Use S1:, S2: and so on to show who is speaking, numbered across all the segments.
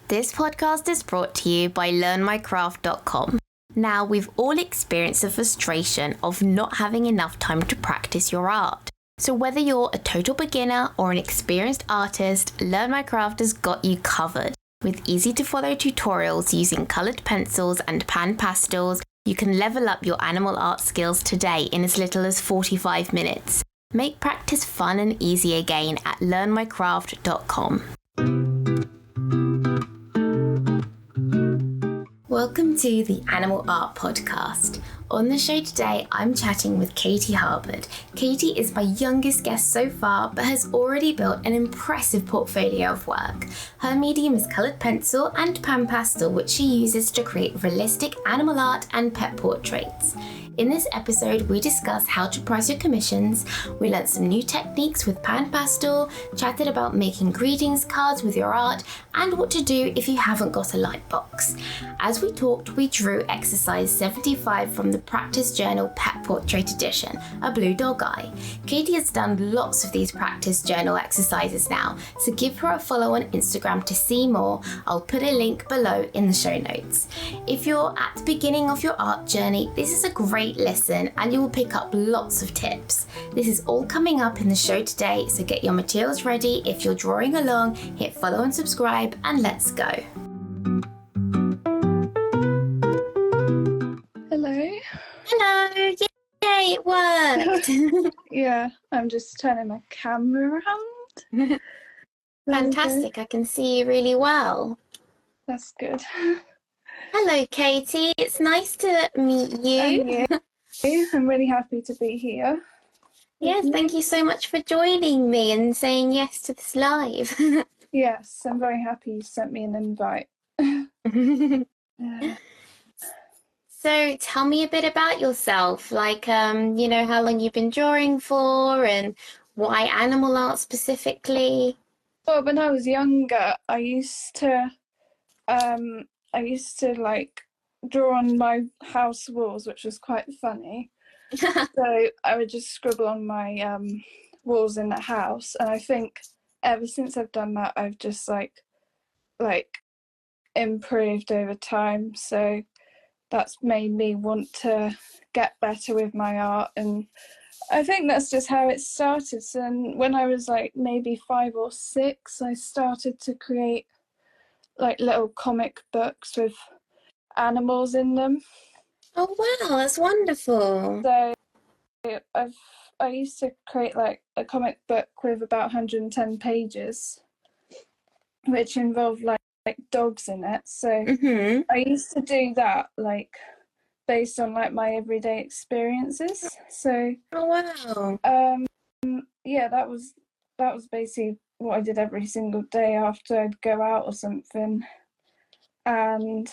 S1: This podcast is brought to you by learnmycraft.com. Now, we've all experienced the frustration of not having enough time to practice your art. So whether you're a total beginner or an experienced artist, Learn My Craft has got you covered. With easy-to-follow tutorials using coloured pencils and pan pastels, you can level up your animal art skills today in as little as 45 minutes. Make practice fun and easy again at learnmycraft.com. Welcome to the Animal Art Podcast. On the show today, I'm chatting with Katie Harbord. Katie is my youngest guest so far, but has already built an impressive portfolio of work. Her medium is coloured pencil and pan pastel, which she uses to create realistic animal art and pet portraits. In this episode, we discuss how to price your commissions, we learnt some new techniques with pan pastel, chatted about making greetings cards with your art, and what to do if you haven't got a light box. As we talked, we drew exercise 75 from the Practice Journal Pet Portrait Edition, a blue dog eye. Katie has done lots of these practice journal exercises now, so give her a follow on Instagram to see more. I'll put a link below in the show notes. If you're at the beginning of your art journey, this is a great listen and you will pick up lots of tips. This is all coming up in the show today, so get your materials ready. If you're drawing along, hit follow and subscribe, and let's go.
S2: Hello.
S1: Hello, yay, it worked.
S2: Yeah, I'm just turning my camera around.
S1: Fantastic, I can see you really well.
S2: That's good.
S1: Hello, Katie, it's nice to meet you.
S2: And you. I'm really happy to be here.
S1: Yes, thank you so much for joining me and saying yes to this live.
S2: Yes, I'm very happy you sent me an invite.
S1: So tell me a bit about yourself, like, how long you've been drawing for and why animal art specifically?
S2: Well, when I was younger, I used to like draw on my house walls, which was quite funny. So I would just scribble on my walls in the house, and I think ever since I've done that, I've just like improved over time. So that's made me want to get better with my art, and I think that's just how it started. So when I was like maybe 5 or 6, I started to create like little comic books with animals in them.
S1: Oh wow, that's wonderful.
S2: So I used to create like a comic book with about 110 pages, which involved like dogs in it. So I used to do that like based on like my everyday experiences. So
S1: oh wow.
S2: Yeah, that was basically what I did every single day after I'd go out or something. And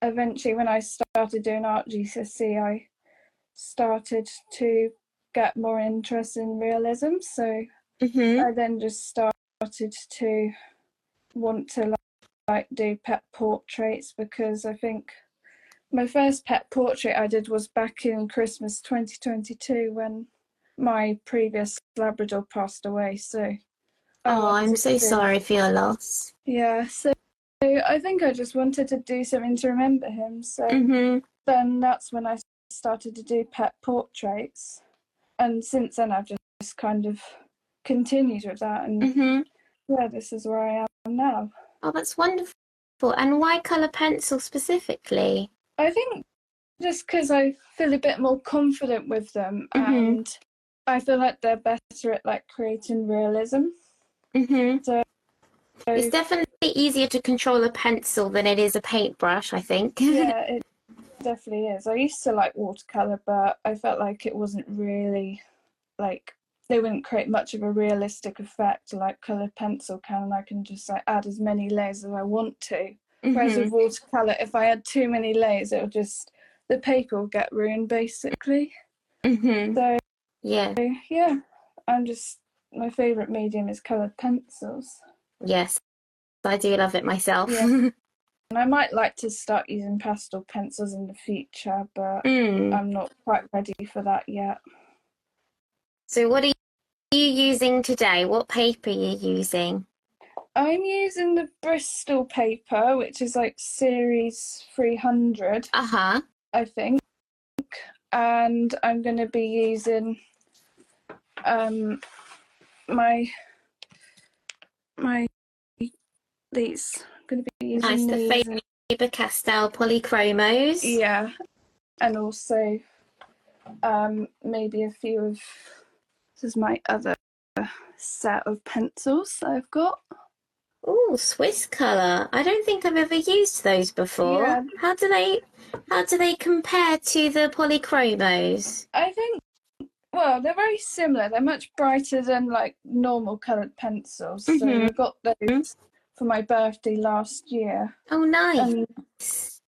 S2: eventually when I started doing art GCSE, I started to get more interest in realism. So I then just started to want to like do pet portraits, because I think my first pet portrait I did was back in Christmas 2022 when my previous Labrador passed away. So
S1: I'm so sorry for your loss.
S2: Yeah, so I think I just wanted to do something to remember him. So then that's when I started to do pet portraits, and since then I've just kind of continued with that, and yeah, this is where I am now.
S1: Oh, that's wonderful. And why colour pencil specifically?
S2: I think just because I feel a bit more confident with them, and I feel like they're better at like creating realism. So
S1: it's definitely easier to control a pencil than it is a paintbrush, I think.
S2: Yeah, it definitely is. I used to like watercolour, but I felt like it wasn't really like, they wouldn't create much of a realistic effect like coloured pencil can, and I can just like add as many layers as I want to. Whereas with watercolour, if I had too many layers, it would just, the paper will get ruined basically. So yeah, my favourite medium is coloured pencils.
S1: Yes, I do love it myself.
S2: Yeah. And I might like to start using pastel pencils in the future, but I'm not quite ready for that yet.
S1: So what are you using today? What paper are you using?
S2: I'm using the Bristol paper, which is like series 300,
S1: Uh-huh.
S2: I think. And I'm going to be using my these. I'm going to be using
S1: Nice, the
S2: these.
S1: Faber-Castell polychromos.
S2: Yeah, and also maybe a few of, this is my other set of pencils that I've got.
S1: Oh, Swiss colour. I don't think I've ever used those before.
S2: Yeah.
S1: How do they compare to the polychromos?
S2: I think, well, they're very similar. They're much brighter than like normal coloured pencils. So I got those for my birthday last year.
S1: Oh, nice.
S2: And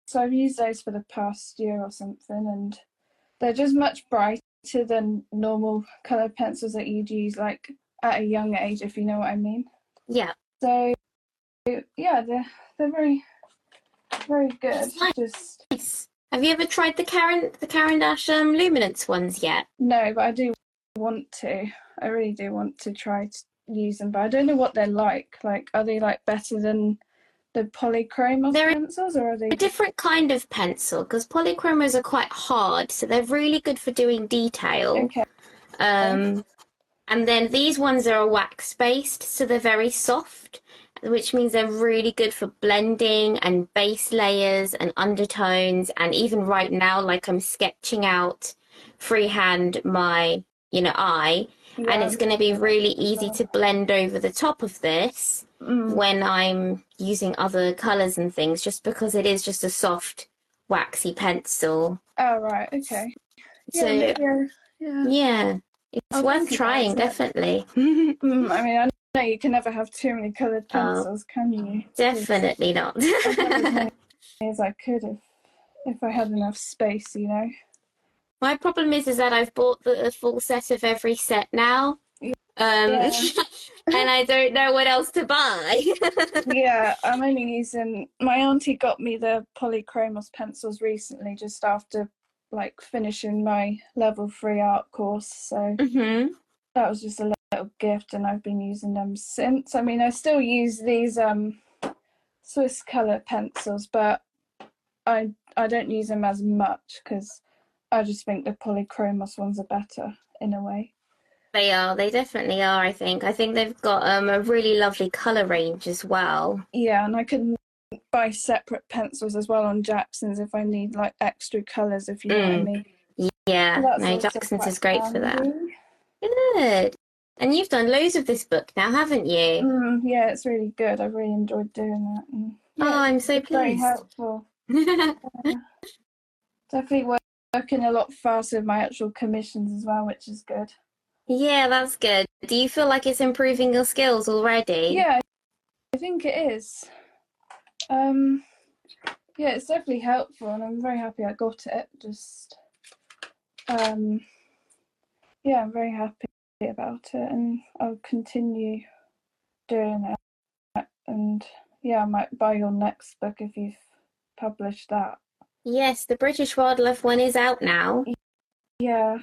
S2: so I've used those for the past year or something, and they're just much brighter than normal coloured pencils that you'd use like at a young age, if you know what I mean.
S1: Yeah.
S2: So yeah, they're very, very good.
S1: Nice. Just have you ever tried the Caran d'Ache luminance ones yet?
S2: No, but I do want to. I really do want to try to use them, but I don't know what they're like. Like, are they like better than the polychromos pencils, or are they
S1: a different kind of pencil? Because polychromos are quite hard, so they're really good for doing detail.
S2: Okay.
S1: And then these ones are wax based, so they're very soft, which means they're really good for blending and base layers and undertones. And even right now, like I'm sketching out freehand my, eye, and it's going to be really easy to blend over the top of this when I'm using other colors and things, just because it is just a soft, waxy pencil.
S2: Oh, right. Okay.
S1: So, yeah. It's worth trying, definitely.
S2: I mean, I know you can never have too many coloured pencils, can you?
S1: Definitely not.
S2: I'd have as many as I could if I had enough space,
S1: My problem is that I've bought the full set of every set now. And I don't know what else to buy.
S2: Yeah, I'm only using, my auntie got me the polychromos pencils recently, just after like finishing my level 3 art course, so that was just a little gift, and I've been using them since. I mean, I still use these Swiss colour pencils, but I don't use them as much because I just think the polychromos ones are better in a way.
S1: They definitely are, I think. I think they've got a really lovely colour range as well.
S2: Yeah, and I can buy separate pencils as well on Jackson's if I need like extra colours, if you know what I mean.
S1: Yeah, no, Jackson's is great for that. Good. And you've done loads of this book now, haven't you?
S2: Yeah, it's really good. I've really enjoyed doing that. And, yeah,
S1: I'm so pleased.
S2: Very helpful. Definitely working a lot faster with my actual commissions as well, which is good.
S1: Yeah, that's good. Do you feel like it's improving your skills already?
S2: Yeah, I think it is. Yeah, it's definitely helpful, and I'm very happy I got it. Just, yeah, I'm very happy about it, and I'll continue doing it. And yeah, I might buy your next book if you've published that.
S1: Yes, the British Wildlife one is out now.
S2: Yeah.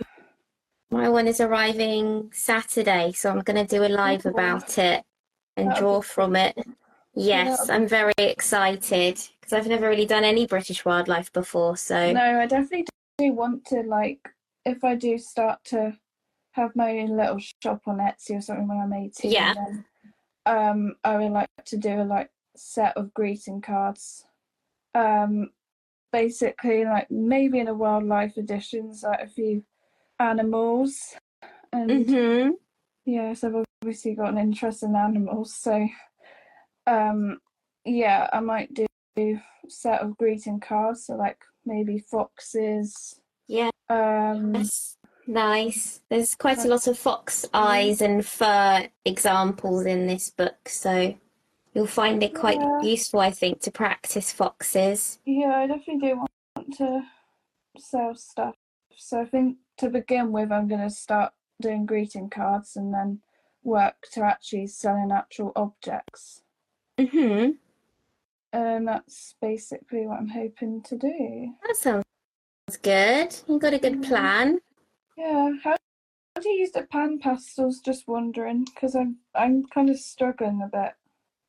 S1: My one is arriving Saturday, so I'm going to do a live about it and draw from it. Yes, I'm very excited because I've never really done any British wildlife before. So
S2: no, I definitely do want to, like, if I do start to have my own little shop on Etsy or something when I'm 18, then I would like to do a set of greeting cards. Basically, like maybe in a wildlife editions, like a few animals, and yes, I've obviously got an interest in animals, so yeah, I might do a set of greeting cards, so like maybe foxes.
S1: Yeah. Nice. There's quite a lot of fox eyes and fur examples in this book, so you'll find it quite useful, I think, to practice foxes.
S2: Yeah, I definitely do want to sell stuff. So I think to begin with, I'm going to start doing greeting cards and then work to actually selling actual objects. And that's basically what I'm hoping to do.
S1: That sounds good. You've got a good plan.
S2: Yeah. How do you use the pan pastels? Just wondering, because I'm kind of struggling a bit.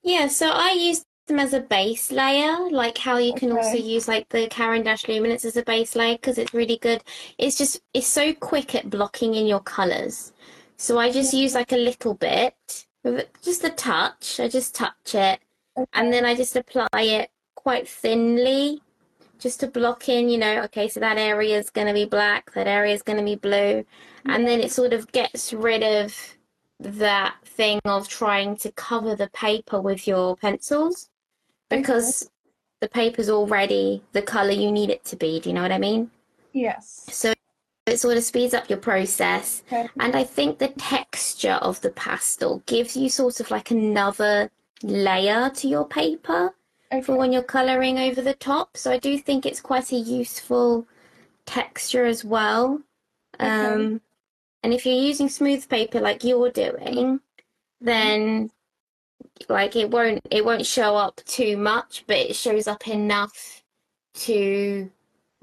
S1: Yeah, so I use them as a base layer, like how you can also
S2: Okay.
S1: use like the Caran d'Ache Luminance as a base layer because it's really good. It's so quick at blocking in your colors. So I just use
S2: Yeah.
S1: like a little bit, just a touch. I just touch it and then
S2: Okay.
S1: I just apply it quite thinly just to block in, okay, so that area is going to be black, that area is going to be blue. And then
S2: Yeah.
S1: it sort of gets rid of that thing of trying to cover the paper with your pencils
S2: Okay.
S1: because the paper's already the color you need it to be. Do you know what I mean?
S2: Yes.
S1: So it sort of speeds up your process.
S2: Okay.
S1: And I think the texture of the pastel gives you sort of like another layer to your paper for when
S2: Okay.
S1: you're coloring over the top. So I do think it's quite a useful texture as well.
S2: Okay.
S1: Um, and if you're using smooth paper like you're doing, then like it won't show up too much, but it shows up enough to,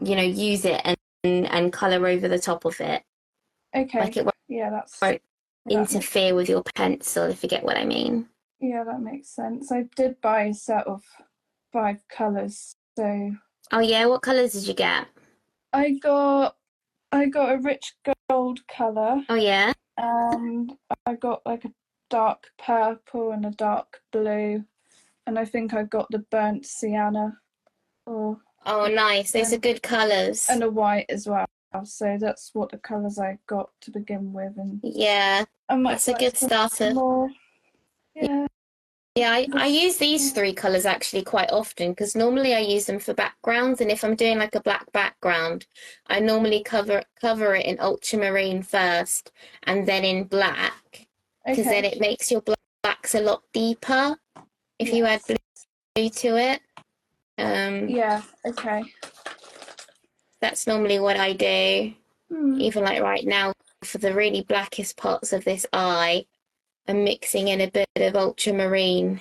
S1: use it and color over the top of it. Like
S2: Okay.
S1: it
S2: Yeah,
S1: won't
S2: that makes
S1: interfere with your pencil, if you get what I mean.
S2: yeah, that makes sense. I did buy a set of 5 colors, so
S1: Oh yeah, what colors did you get?
S2: I got I got a rich gold color,
S1: Oh yeah.
S2: and I got like a dark purple and a dark blue, and I think I got the burnt sienna or
S1: Oh nice. Those are
S2: and
S1: good colors.
S2: a white as well. So that's what the colors I got to begin with, and
S1: Yeah,
S2: I might
S1: that's a
S2: buy
S1: good
S2: some
S1: starter.
S2: more. Yeah,
S1: Yeah, I
S2: this,
S1: use these three colors actually quite often because normally I use them for backgrounds, and if I'm doing like a black background, I normally cover it in ultramarine first and then in black because then
S2: okay.
S1: it makes your blacks a lot deeper if you add
S2: Yes.
S1: blue to it. Um,
S2: Yeah. Okay.
S1: that's normally what I do.
S2: Hmm.
S1: Even like right now for the really blackest parts of this eye, I'm mixing in a bit of ultramarine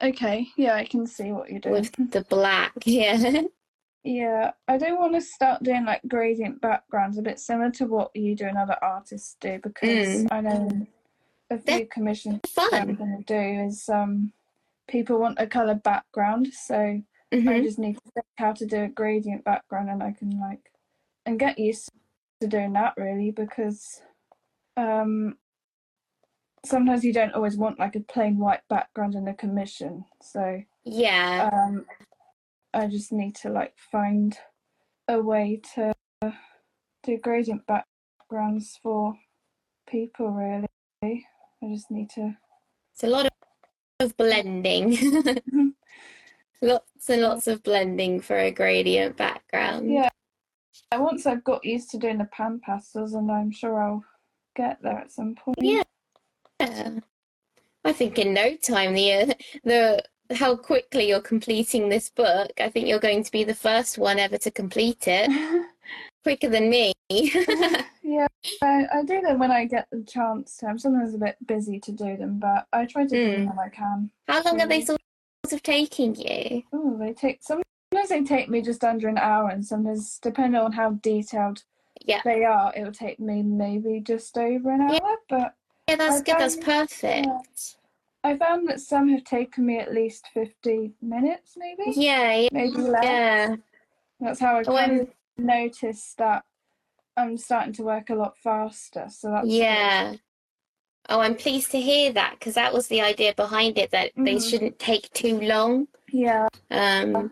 S2: Okay. Yeah, I can see what you're doing.
S1: with the black. Yeah.
S2: Yeah, I do want to start doing like gradient backgrounds, a bit similar to what you do and other artists do, because
S1: Mm.
S2: I know a
S1: They're
S2: few commissions that I'm
S1: fun.
S2: going to do is people want a color background, so I
S1: Hmm.
S2: just need to think how to do a gradient background, and I can like and get used to doing that really, because um sometimes you don't always want like a plain white background in a commission, so
S1: Yeah.
S2: um I just need to like find a way to do gradient backgrounds for people really. I just need to
S1: It's a lot of blending. Lots and lots of blending for a gradient background.
S2: yeah, once I've got used to doing the pan pastels, and I'm sure I'll get there at some point.
S1: Yeah. I think in no time the how quickly you're completing this book, I think you're going to be the first one ever to complete it. Quicker than me.
S2: Yeah, I do them when I get the chance to. I'm sometimes a bit busy to do them, but I try to do them
S1: Mm.
S2: when I can,
S1: How long are they
S2: really.
S1: sort of taking you?
S2: Oh, they take sometimes they take me just under an hour, and sometimes, depending on how detailed
S1: Yeah.
S2: they are, it will take me maybe just over an
S1: Yeah,
S2: hour. But
S1: yeah, that's
S2: I
S1: good. That's
S2: found, yeah,
S1: perfect.
S2: I found that some have taken me at least 50 minutes,
S1: Yeah,
S2: maybe less.
S1: yeah.
S2: That's how I
S1: Oh,
S2: kind of noticed that I'm starting to work a lot faster. So that's good.
S1: yeah. Oh, I'm pleased to hear that because that was the idea behind it that they
S2: Mm,
S1: shouldn't take too long.
S2: yeah,
S1: Um,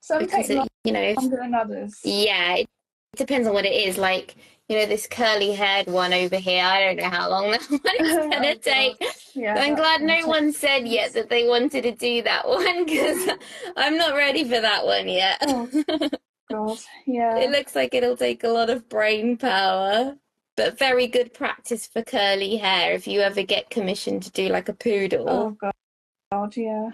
S2: some
S1: because
S2: take
S1: it,
S2: longer than others.
S1: yeah, it depends on what it is. Like, this curly haired one over here, I don't know how long that one is gonna
S2: Oh God,
S1: take.
S2: yeah,
S1: I'm
S2: that's
S1: glad
S2: gonna
S1: no
S2: take
S1: one said yet
S2: months.
S1: that they wanted to do that one because I'm not ready for that one yet.
S2: Oh God,
S1: It
S2: yeah.
S1: looks like it'll take a lot of brain power, but very good practice for curly hair if you ever get commissioned to do like a
S2: Oh
S1: poodle.
S2: God, yeah.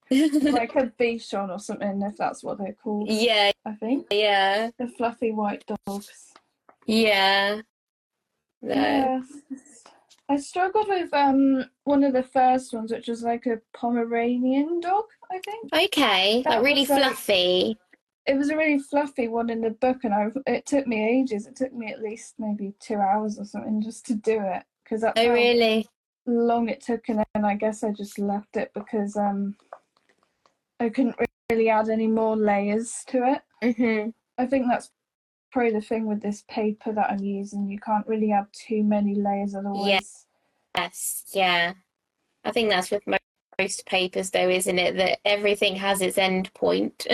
S2: Like a bichon or something, if that's what they're called.
S1: Yeah,
S2: I think
S1: yeah,
S2: the fluffy white dogs.
S1: yeah. No.
S2: Yeah, I struggled with one of the first ones, which was like a Pomeranian dog. I think
S1: Okay, like
S2: that
S1: really
S2: was like
S1: fluffy.
S2: it was a really fluffy one in the book, and it took me ages. It took me at least maybe 2 hours or something just to do it, because that's
S1: Oh,
S2: how
S1: really?
S2: long it took, and then I guess I just left it because I couldn't really add any more layers to it. I think that's probably the thing with this paper that I'm using. You can't really add too many layers, otherwise.
S1: Yes, yeah. I think that's with most papers, though, isn't it? That everything has its end point.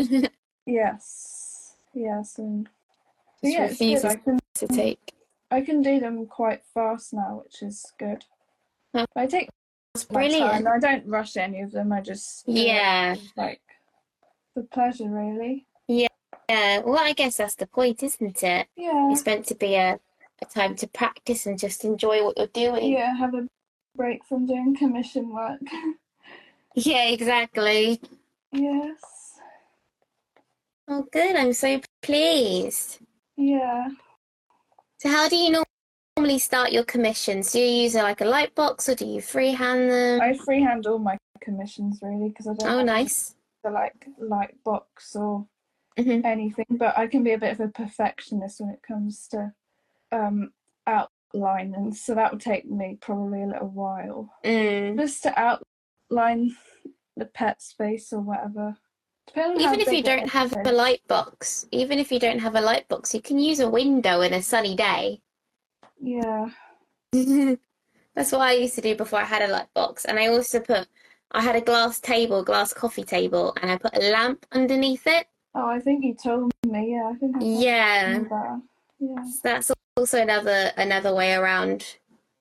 S2: Yes, and
S1: Just
S2: yeah, it's good.
S1: refuses to take.
S2: I can do them quite fast now, which is good.
S1: Oh,
S2: I take
S1: that's
S2: my
S1: brilliant.
S2: time. I don't rush any of them. I just do it, like, for pleasure, really.
S1: Yeah. Well, I guess that's the point, isn't it?
S2: Yeah.
S1: It's meant to be a time to practice and just enjoy what you're doing.
S2: Yeah, have a break from doing commission work.
S1: Yeah, exactly.
S2: Yes.
S1: Oh, good. I'm so pleased.
S2: Yeah.
S1: So how do you normally start your commissions? Do you use like a light box or do you freehand them?
S2: I freehand all my commissions, really, because I don't have
S1: Nice.
S2: the light box or anything, but I can be a bit of a perfectionist when it comes to outline, and so that would take me probably a little while just to outline the pet space or whatever.
S1: Even if you don't have a light box, you can use a window in a sunny day.
S2: Yeah.
S1: That's what I used to do before I had a light box. And I had a glass coffee table, and I put a lamp underneath it.
S2: Oh, I think you told me. Yeah, I think I
S1: Yeah.
S2: that. Yeah.
S1: So that's also another way around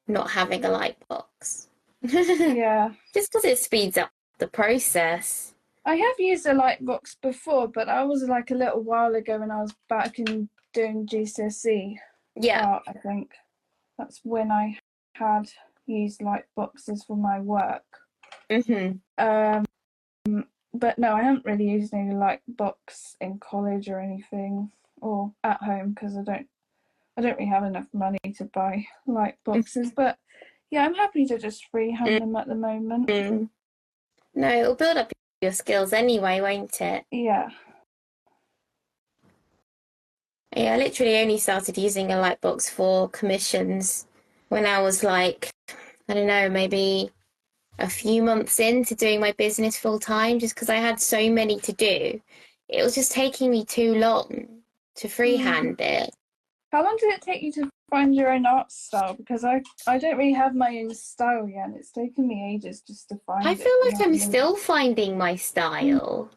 S1: not having a light box.
S2: Yeah.
S1: Just because it speeds up the process.
S2: I have used a light box before, but that was like a little while ago when I was back in doing GCSE art, I think. That's when I had used light boxes for my work. But no, I haven't really used any light box in college or anything, or at home, because I don't really have enough money to buy light boxes. But yeah, I'm happy to just freehand them at the moment.
S1: No, it'll build up your skills anyway, won't it?
S2: Yeah.
S1: Yeah, I literally only started using a light box for commissions when I was like, I don't know, maybe a few months into doing my business full time, just because I had so many to do. It was just taking me too long to freehand it.
S2: How long did it take you to find your own art style? Because I don't really have my own style yet, and it's taken me ages just to find it.
S1: I feel like I'm still finding my style.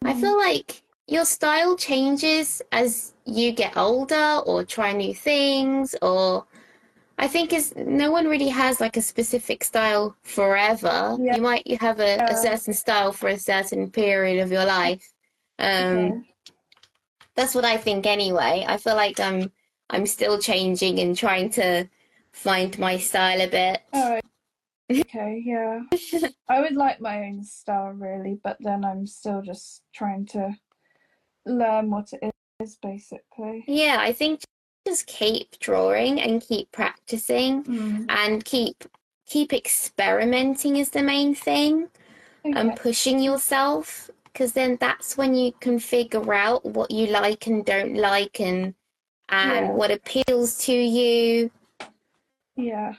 S1: I feel like your style changes as you get older or try new things, or I think no one really has like a specific style forever.
S2: Yeah.
S1: You have a certain style for a certain period of your life. That's what I think anyway. I feel like I'm still changing and trying to find my style a bit.
S2: Oh, okay, yeah. I would like my own style, really, but then I'm still just trying to learn what it is, basically.
S1: Yeah, I think just keep drawing and keep practicing and keep experimenting is the main thing, and pushing yourself, because then that's when you can figure out what you like and don't like, and what appeals to you.
S2: Yeah.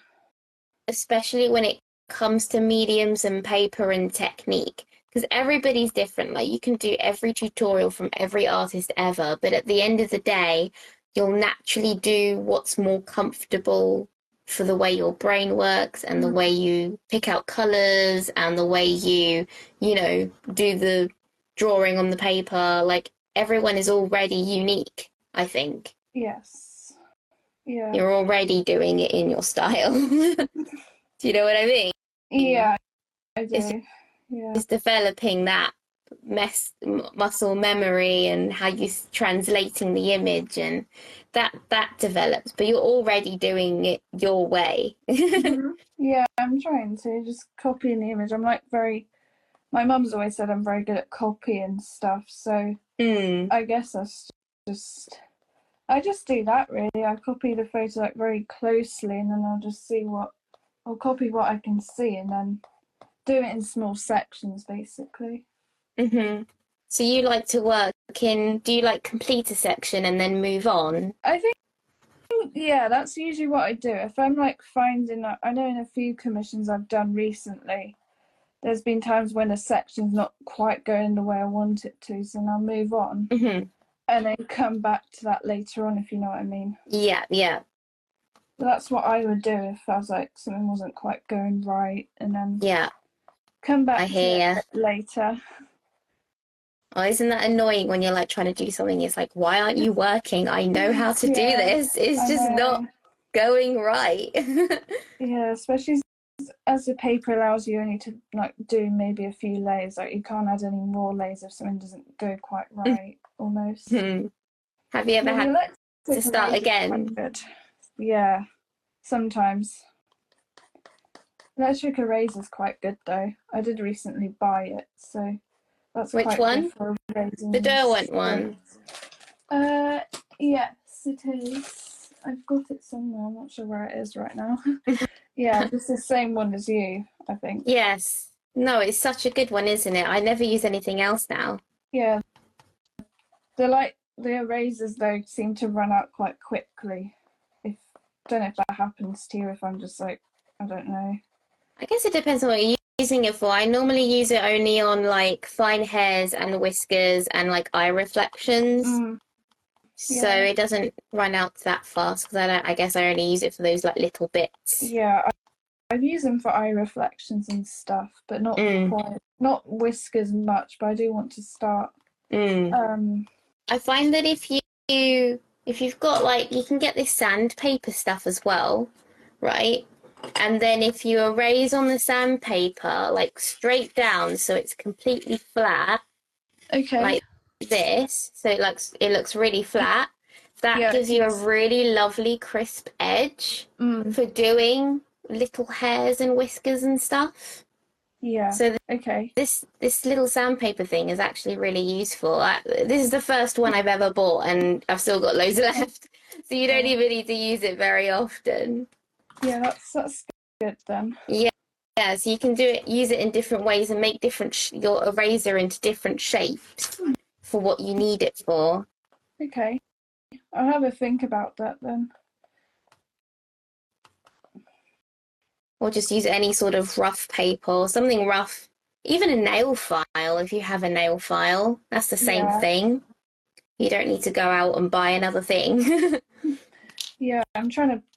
S1: Especially when it comes to mediums and paper and technique, because everybody's different. Like, you can do every tutorial from every artist ever, but at the end of the day, you'll naturally do what's more comfortable for the way your brain works and the way you pick out colors and the way you do the drawing on the paper. Like, everyone is already unique, I think.
S2: Yes. Yeah.
S1: You're already doing it in your style. Do you know what I mean?
S2: Yeah, I do.
S1: It's developing that muscle memory and how you're translating the image, and that develops, but you're already doing it your way.
S2: Yeah, I'm trying to just copying the image. I'm like my mum's always said I'm very good at copying stuff, so I guess I just do that, really. I copy the photo like very closely, and then I'll copy what I can see, and then do it in small sections, basically.
S1: So you like to work do you like complete a section and then move on?
S2: I think Yeah, that's usually what I do. If I'm like finding, I know in a few commissions I've done recently, there's been times when a section's not quite going the way I want it to, so then I'll move on and then come back to that later on, if you know what I mean.
S1: Yeah, yeah.
S2: So that's what I would do if I was like something wasn't quite going right, and then come
S1: I
S2: back to
S1: hear
S2: it later.
S1: Oh, isn't that annoying when you're like trying to do something? It's like, why aren't you working? I know how to do this. It's
S2: I
S1: just not
S2: know.
S1: going right.
S2: Yeah, especially as the paper allows you only to like do maybe a few layers. Like you can't add any more layers if something doesn't go quite right, almost.
S1: Have you ever
S2: Yeah,
S1: had
S2: the
S1: to
S2: electric
S1: start
S2: eraser is
S1: again?
S2: quite good. Yeah, sometimes. Electric eraser is quite good though. I did recently buy it, so that's
S1: Which
S2: quite good
S1: one?
S2: for erasing
S1: The Derwent one.
S2: Uh, yes, it is. I've got it somewhere. I'm not sure where it is right now. Yeah, it's the same one as you, I think.
S1: Yes. No, it's such a good one, isn't it? I never use anything else now.
S2: Yeah, the erasers though seem to run out quite quickly. Don't know if that happens to you. If I'm just like, I don't know.
S1: I guess it depends on what you're using it for. I normally use it only on like fine hairs and whiskers and like eye reflections. So it doesn't run out that fast because I guess I only use it for those like little bits.
S2: Yeah, I've used them for eye reflections and stuff, but not not whiskers much. But I do want to start.
S1: I find that if you've got like you can get this sandpaper stuff as well, right? And then if you erase on the sandpaper like straight down so it's completely flat, like this, so it looks really flat. That gives you a really lovely crisp edge for doing little hairs and whiskers and stuff.
S2: Yeah.
S1: So this little sandpaper thing is actually really useful. This is the first one I've ever bought, and I've still got loads left. So you don't even need to use it very often.
S2: Yeah, that's good then.
S1: Yeah. Yeah, so you can use it in different ways and make your eraser into different shapes for what you need it for.
S2: Okay, I'll have a think about that then.
S1: Or just use any sort of rough paper or something rough. Even a nail file, if you have a nail file, that's the same thing. You don't need to go out and buy another thing.
S2: Yeah,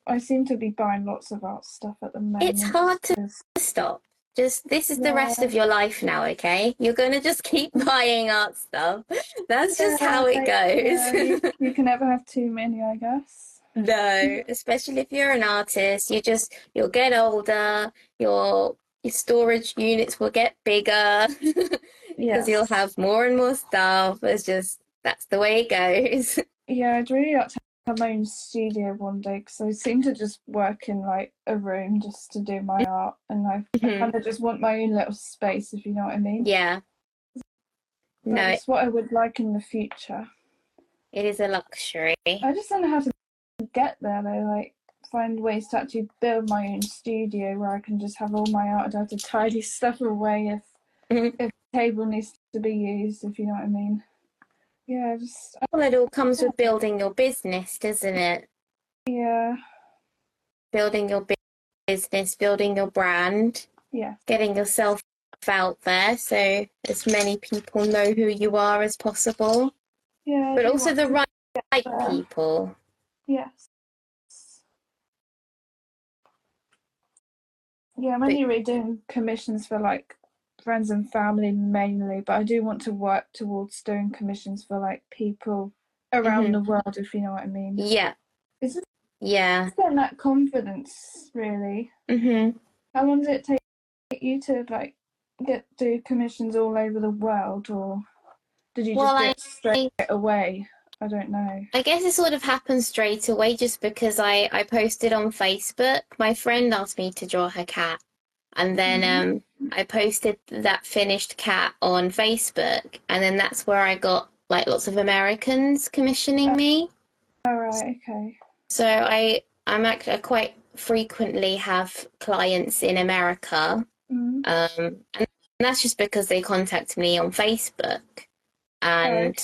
S2: I seem to be buying lots of art stuff at the moment.
S1: It's hard to stop. This is the rest of your life now, okay? You're going to just keep buying art stuff. That's just how it goes.
S2: You can never have too many, I guess.
S1: No, especially if you're an artist, you'll get older, your storage units will get bigger because you'll have more and more stuff. That's the way it goes.
S2: Yeah, I'd really like to have my own studio one day because I seem to just work in like a room just to do my art, and I kind of just want my own little space, if you know what I mean.
S1: Yeah.
S2: That's what I would like in the future.
S1: It is a luxury.
S2: I just don't know how to get there though, like find ways to actually build my own studio where I can just have all my art. I don't have to tidy stuff away if the table needs to be used, if you know what I mean. Yeah,
S1: well, it all comes with building your business, doesn't it?
S2: Yeah.
S1: Building your business, building your brand.
S2: Yeah.
S1: Getting yourself out there so as many people know who you are as possible.
S2: Yeah.
S1: But also the right people.
S2: Yes. Yeah, I'm only really doing commissions for like friends and family mainly, but I do want to work towards doing commissions for like people around the world, if you know what I mean.
S1: Yeah.
S2: It's just
S1: getting
S2: that confidence, really. How long does it take you to like do commissions all over the world, or did you just do it straight away? I don't know.
S1: I guess it sort of happened straight away just because I posted on Facebook. My friend asked me to draw her cat. And then I posted that finished cat on Facebook. And then that's where I got like lots of Americans commissioning me.
S2: All right, okay.
S1: So I'm actually I quite frequently have clients in America. And that's just because they contact me on Facebook. And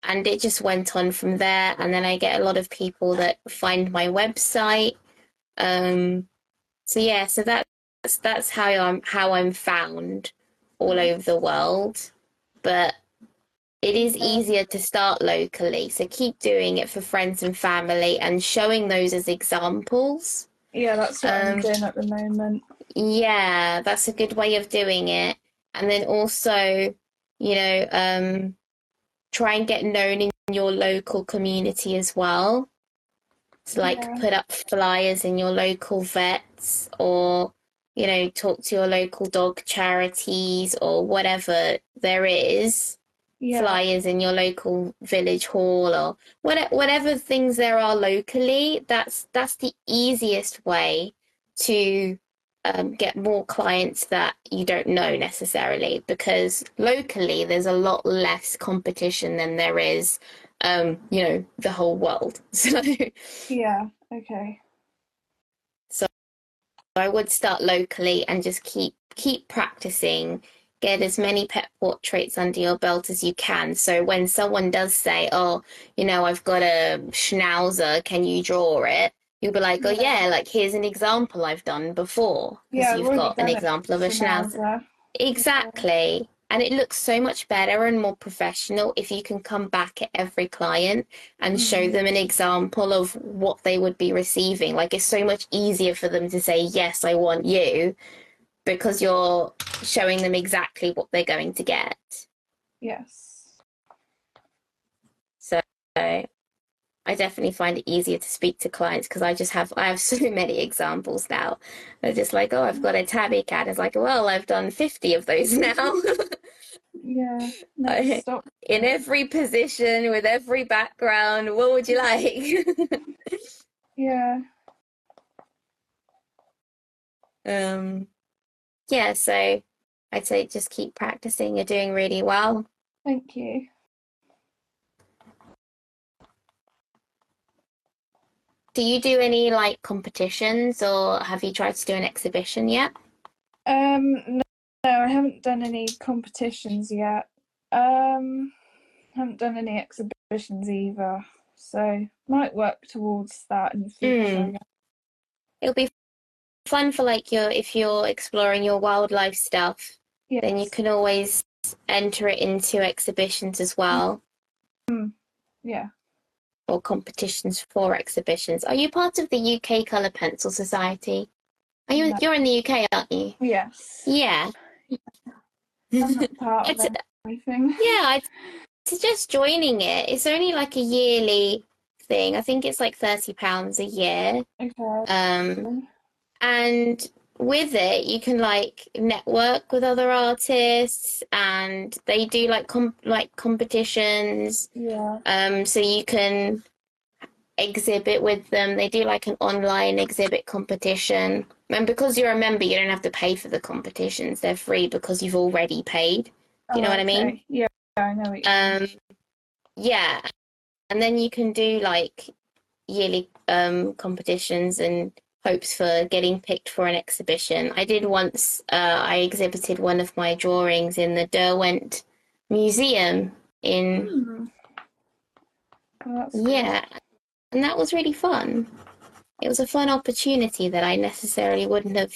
S1: and it just went on from there. And then I get a lot of people that find my website. So yeah, so that's how I'm found all over the world. But it is easier to start locally. So keep doing it for friends and family and showing those as examples.
S2: Yeah, that's what I'm doing at the moment.
S1: Yeah, that's a good way of doing it. And then also, try and get known in your local community as well. So like put up flyers in your local vets, or, talk to your local dog charities or whatever there is. Flyers in your local village hall, or whatever things there are locally. That's the easiest way to get more clients that you don't know necessarily, because locally there's a lot less competition than there is the whole world. So
S2: yeah, okay.
S1: So I would start locally and just keep practicing. Get as many pet portraits under your belt as you can. So when someone does say, "Oh, I've got a schnauzer, can you draw it?" You'll be like, "Oh yeah, like here's an example I've done before," because you've got an example of a schnauzer. Exactly. And it looks so much better and more professional if you can come back at every client and show them an example of what they would be receiving. Like, it's so much easier for them to say, "Yes, I want you," because you're showing them exactly what they're going to get.
S2: Yes.
S1: So I definitely find it easier to speak to clients because I have so many examples now. They're just like, "Oh, I've got a tabby cat." It's like, "Well, I've done 50 of those now."
S2: Yeah. Stop.
S1: In every position, with every background. What would you like?
S2: Yeah.
S1: Yeah, so I'd say just keep practicing. You're doing really well.
S2: Thank you.
S1: Do you do any like competitions, or have you tried to do an exhibition yet?
S2: No, I haven't done any competitions yet. Haven't done any exhibitions either. So might work towards that in the future.
S1: It'll be fun for like if you're exploring your wildlife stuff, then you can always enter it into exhibitions as well.
S2: Yeah.
S1: Or competitions for exhibitions. Are you part of the UK Colour Pencil Society? You're in the UK, aren't you?
S2: Yes.
S1: Yeah.
S2: I'm not part of anything.
S1: Yeah, I'd suggest joining it. It's only like a yearly thing. I think it's like £30 a year.
S2: Okay.
S1: And with it, you can like network with other artists, and they do like competitions.
S2: Yeah.
S1: So you can exhibit with them. They do like an online exhibit competition. And because you're a member, you don't have to pay for the competitions. They're free because you've already paid. Do you know what I mean?
S2: Yeah, I know what you mean.
S1: Yeah. And then you can do like yearly competitions and hopes for getting picked for an exhibition. I did once, I exhibited one of my drawings in the Derwent Museum in yeah, and that was really fun. It was a fun opportunity that I necessarily wouldn't have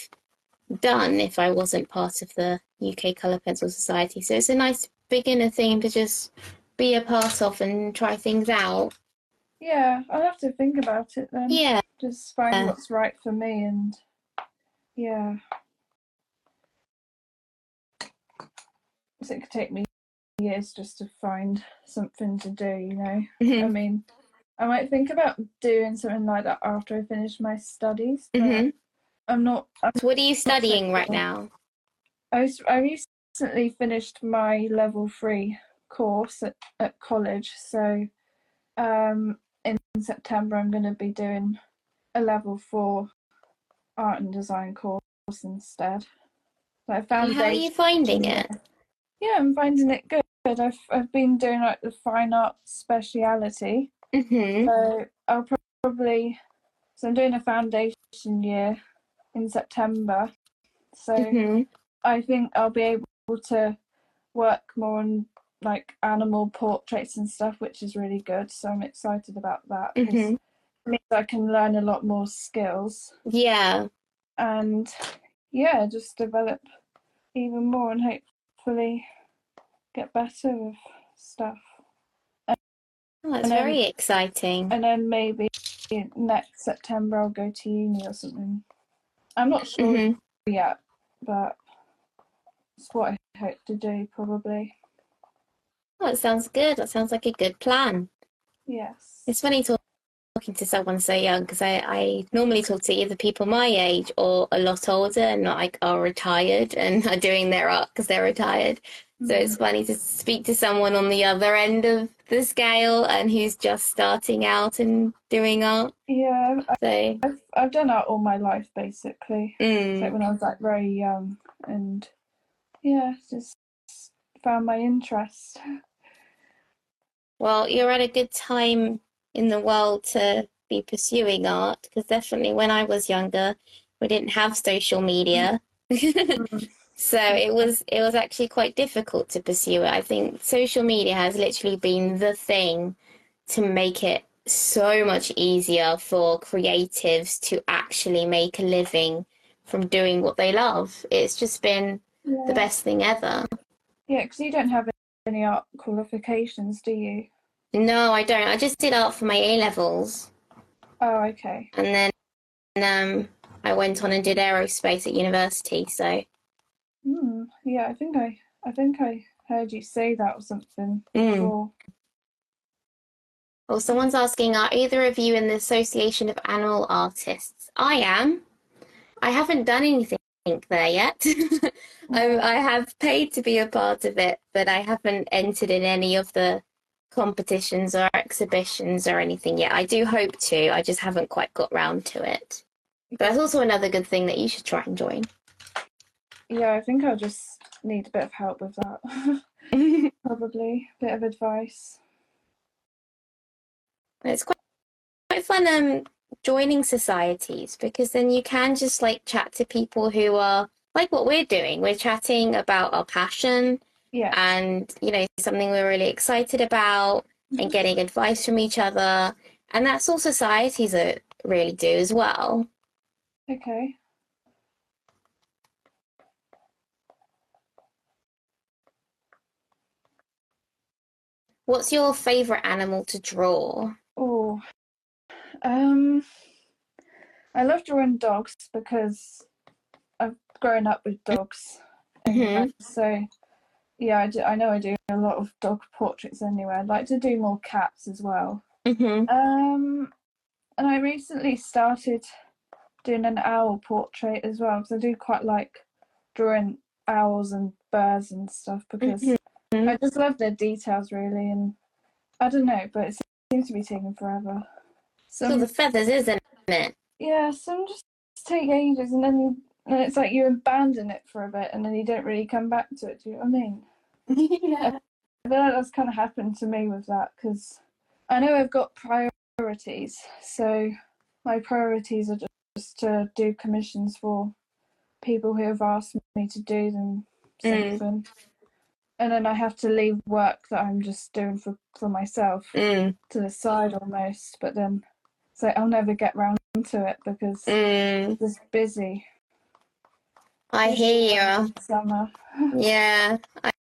S1: done if I wasn't part of the UK Colour Pencil Society. So it's a nice beginner thing to just be a part of and try things out.
S2: Yeah, I'll have to think about it then.
S1: Yeah.
S2: Just find what's right for me, and yeah. So it could take me years just to find something to do, you know. I mean, I might think about doing something like that after I finish my studies, but I'm not.
S1: So what are you studying right now?
S2: I recently finished my level 3 course at college, so in September I'm going to be doing a level 4 art and design course instead. So how
S1: are you finding it?
S2: Yeah, I'm finding it good. I've been doing like the fine arts speciality. So I'll probably I'm doing a foundation year in September. So I think I'll be able to work more on like animal portraits and stuff, which is really good. So I'm excited about that because it means I can learn a lot more skills.
S1: Yeah.
S2: And yeah, just develop even more and hopefully get better with stuff.
S1: Oh, that's very exciting.
S2: And then maybe next September I'll go to uni or something. I'm not sure yet, but it's what I hope to do probably.
S1: Oh, it sounds good. That sounds like a good plan.
S2: Yes.
S1: It's funny talking to someone so young because I normally talk to either people my age or a lot older and like are retired and are doing their art because they're retired. So it's funny to speak to someone on the other end of the scale and who's just starting out and doing art.
S2: Yeah,
S1: So
S2: I've done art all my life basically. So when I was like very young, and yeah, just found my interest.
S1: well, you're at a good time in the world to be pursuing art because definitely when I was younger, we didn't have social media. So it was actually quite difficult to pursue it. I think social media has literally been the thing to make it so much easier for creatives to actually make a living from doing what they love. It's just been the best thing ever.
S2: Yeah, because you don't have any art qualifications, do you?
S1: No, I don't. I just did art for my A levels.
S2: Oh, okay.
S1: And then I went on and did aerospace at university. So
S2: Yeah, I think I heard you say that or something before.
S1: well, someone's asking, are either of you in the Association of Animal Artists? I am. I haven't done anything there yet. I have paid to be a part of it, but I haven't entered in any of the competitions or exhibitions or anything yet. I do hope to. I just haven't quite got round to it. But that's also another good thing that you should try and join.
S2: Yeah, I think I'll just need a bit of help with that. Probably a bit of advice.
S1: It's quite fun joining societies because then you can just like chat to people who are like what we're doing. We're chatting about our passion and something we're really excited about and getting advice from each other. And that's all societies really do as well.
S2: Okay.
S1: What's your favorite animal to draw?
S2: Oh, I love drawing dogs because I've grown up with dogs. Anyway, so yeah, I know I do a lot of dog portraits anyway. I'd like to do more cats as well. And I recently started doing an owl portrait as well because I do quite like drawing owls and birds and stuff because I just love their details really, and I don't know, but it seems to be taking forever.
S1: So the feathers, isn't it?
S2: Yeah, some just take ages, and then it's like you abandon it for a bit, and then you don't really come back to it. Do you know what I mean?
S1: Yeah.
S2: I feel like that's kind of happened to me with that because I know I've got priorities. So my priorities are just to do commissions for people who have asked me to do them something. And then I have to leave work that I'm just doing for myself to the side almost. But then so I'll never get round to it because it's busy.
S1: I hear you.
S2: Summer.
S1: Yeah,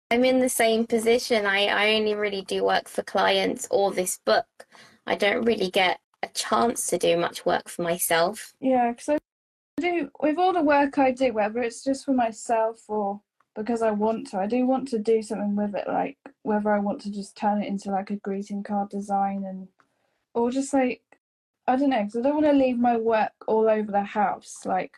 S1: I'm in the same position. I only really do work for clients or this book. I don't really get a chance to do much work for myself.
S2: Yeah, because I do, with all the work I do, whether it's just for myself or because I want to, I do want to do something with it, like whether I want to just turn it into like a greeting card design or just like, I don't know, because I don't want to leave my work all over the house, like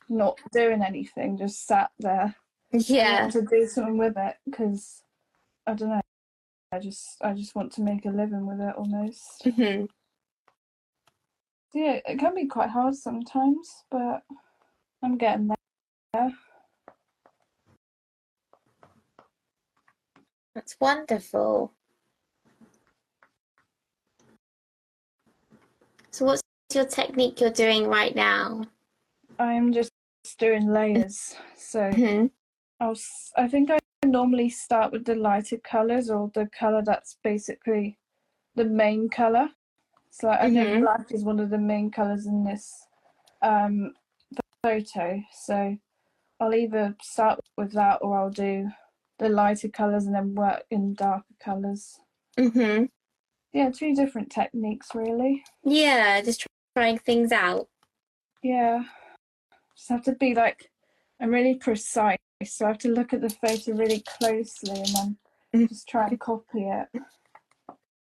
S2: not doing anything, just sat there.
S1: Yeah.
S2: I want to do something with it because I don't know. I just want to make a living with it almost. Yeah, it can be quite hard sometimes, but I'm getting there.
S1: That's wonderful. So what's your technique you're doing right now?
S2: I'm just doing layers. So I think I normally start with the lighter colours, or the colour that's basically the main colour. So I know black is one of the main colours in this photo. So I'll either start with that, or I'll do the lighter colours and then work in darker colours. Yeah, two different techniques really.
S1: Yeah, just trying things out.
S2: Yeah, just have to be like, I'm really precise, so I have to look at the photo really closely and then just try and copy it.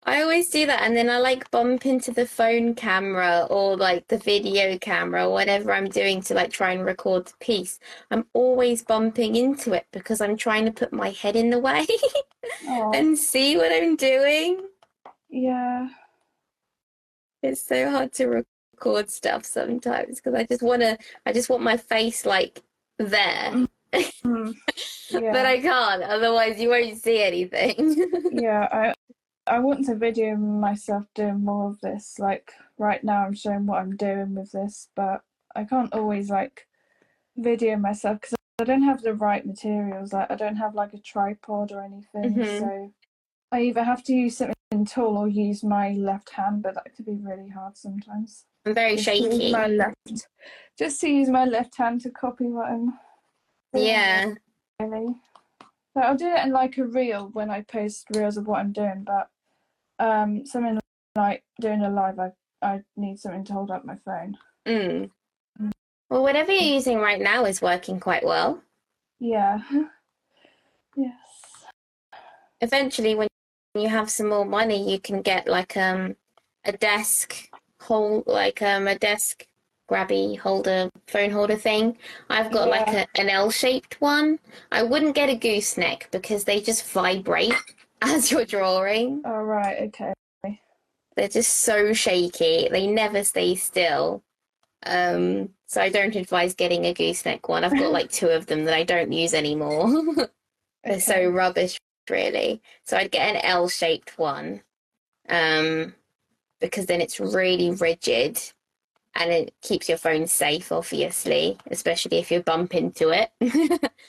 S1: I always do that, and then I like bump into the phone camera or like the video camera, whatever I'm doing to like try and record the piece. I'm always bumping into it because I'm trying to put my head in the way and see what I'm doing.
S2: Yeah.
S1: It's so hard to record stuff sometimes because I just want my face like there.
S2: Yeah.
S1: But I can't, otherwise you won't see anything.
S2: Yeah, I want to video myself doing more of this. Like right now I'm showing what I'm doing with this, but I can't always like video myself because I don't have the right materials. Like I don't have like a tripod or anything, so I either have to use something tall or use my left hand, but that could be really hard sometimes.
S1: I'm very shaky.
S2: Just to use my left hand to copy what I'm doing.
S1: Yeah.
S2: Really. So I'll do it in like a reel when I post reels of what I'm doing, but something like doing a live, I need something to hold up my phone.
S1: Well, whatever you're using right now is working quite well.
S2: Yeah. Yes.
S1: Eventually, when you have some more money, you can get like a desk hold, like a desk grabby holder, phone holder thing. I've got like an L-shaped one. I wouldn't get a gooseneck because they just vibrate as you're drawing.
S2: Oh, right, okay.
S1: They're just so shaky. They never stay still. So I don't advise getting a gooseneck one. I've got like 2 of them that I don't use anymore. They're so rubbish, really. So I'd get an L-shaped one, because then it's really rigid and it keeps your phone safe, obviously, especially if you bump into it.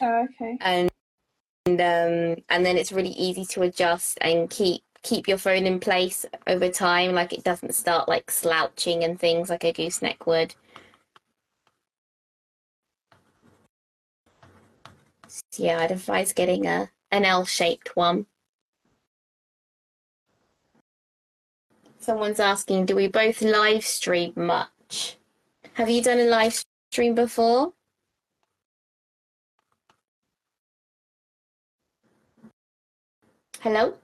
S2: Oh, okay.
S1: And then it's really easy to adjust and keep your phone in place over time, like it doesn't start like slouching and things like a gooseneck would. So yeah, I'd advise getting an L-shaped one. Someone's asking, do we both live stream much? Have you done a live stream before? Hello?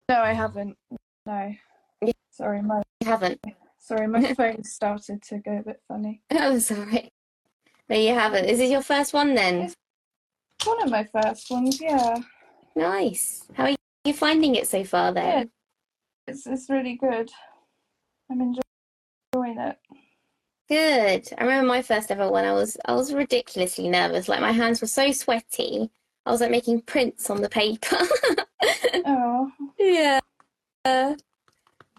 S2: No, I haven't. No.
S1: You
S2: Sorry,
S1: haven't?
S2: my phone started to go a bit funny.
S1: Oh, sorry. No, you haven't. Is it your first one then?
S2: It's one of my first ones, yeah.
S1: Nice. How are you finding it so far then?
S2: Yeah, it's really good. I'm enjoying it.
S1: Good. I remember my first ever one. I was ridiculously nervous. Like my hands were so sweaty. I was like making prints on the paper.
S2: Oh.
S1: Yeah. But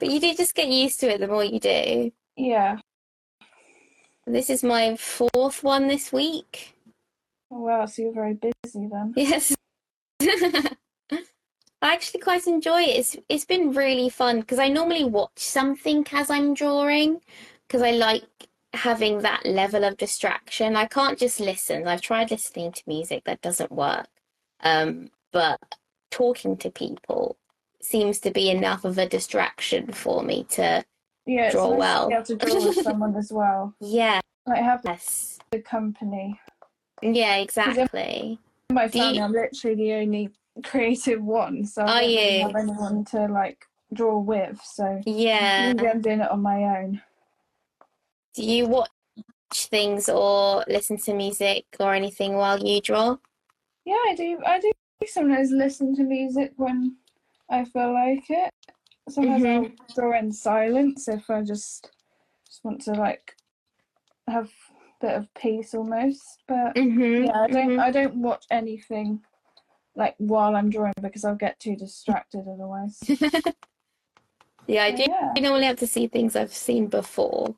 S1: you do just get used to it the more you do.
S2: Yeah.
S1: This is my 4th one this week.
S2: Oh, wow, so you're very busy then.
S1: Yes. I actually quite enjoy it. It's been really fun because I normally watch something as I'm drawing because I like having that level of distraction. I can't just listen. I've tried listening to music, that doesn't work. But talking to people seems to be enough of a distraction for me to draw well.
S2: You have to draw with someone as well.
S1: Yeah.
S2: Like have the company.
S1: Yeah, exactly.
S2: In my family, I'm literally the only creative one, so I don't really have anyone to like draw with. So
S1: yeah,
S2: maybe I'm doing it on my own.
S1: Do you watch things or listen to music or anything while you draw?
S2: Yeah, I do. I do sometimes listen to music when I feel like it. Sometimes I'll draw in silence if I just want to like have a bit of peace almost. But yeah, I don't watch anything like while I'm drawing because I'll get too distracted otherwise.
S1: Yeah, I do normally have to see things I've seen before.